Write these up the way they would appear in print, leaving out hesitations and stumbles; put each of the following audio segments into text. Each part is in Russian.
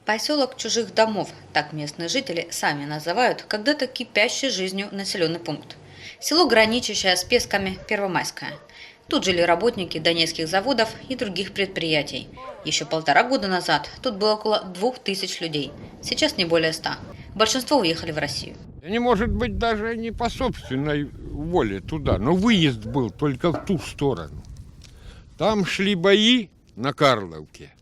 Поселок чужих домов, так местные жители сами называют когда-то кипящий жизнью населенный пункт. Село, граничащее с Песками, Первомайское. Тут жили работники донецких заводов и других предприятий. Еще 1,5 года назад тут было около 2000 людей, сейчас не более 100. Большинство уехали в Россию. Не может быть даже не по собственной воле туда, но выезд был только в ту сторону. Там шли бои на Карловке.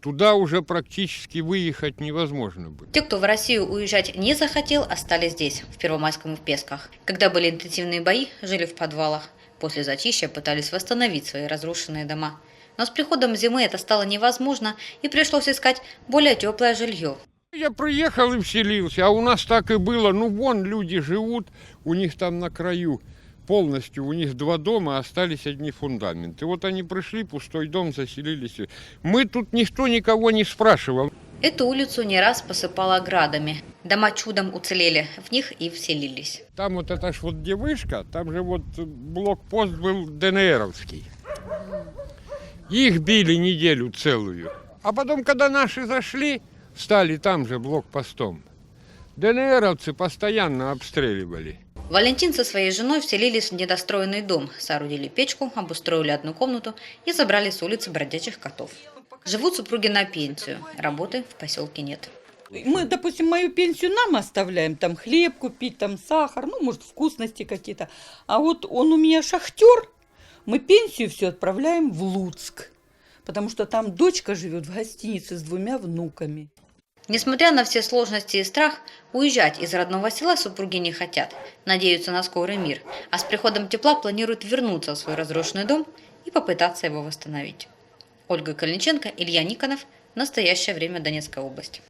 Туда уже практически выехать невозможно было. Те, кто в Россию уезжать не захотел, остались здесь, в Первомайском и в Песках. Когда были интенсивные бои, жили в подвалах. После затишья пытались восстановить свои разрушенные дома. Но с приходом зимы это стало невозможно, и пришлось искать более теплое жилье. Я приехал и вселился, а у нас так и было. Ну, вон люди живут, у них там на краю полностью, у них 2 дома, остались одни фундаменты. Вот они пришли, пустой дом, заселились. Мы тут никто никого не спрашивал. Эту улицу не раз посыпало градами. Дома чудом уцелели, в них и вселились. Там вот это ж вот где вышка, там же вот блокпост был ДНРовский. Их били неделю целую. А потом, когда наши зашли, стали там же блокпостом. ДНРовцы постоянно обстреливали. Валентин со своей женой вселились в недостроенный дом, соорудили печку, обустроили одну комнату и забрали с улицы бродячих котов. Живут супруги на пенсию, работы в поселке нет. Мы, допустим, мою пенсию нам оставляем, там хлеб купить, там сахар, ну, может, вкусности какие-то. А вот он у меня шахтер, мы пенсию все отправляем в Луцк, потому что там дочка живет в гостинице с 2 внуками. Несмотря на все сложности и страх, уезжать из родного села супруги не хотят, надеются на скорый мир, а с приходом тепла планируют вернуться в свой разрушенный дом и попытаться его восстановить. Ольга Калиниченко, Илья Никонов. Настоящее время. Донецкая область.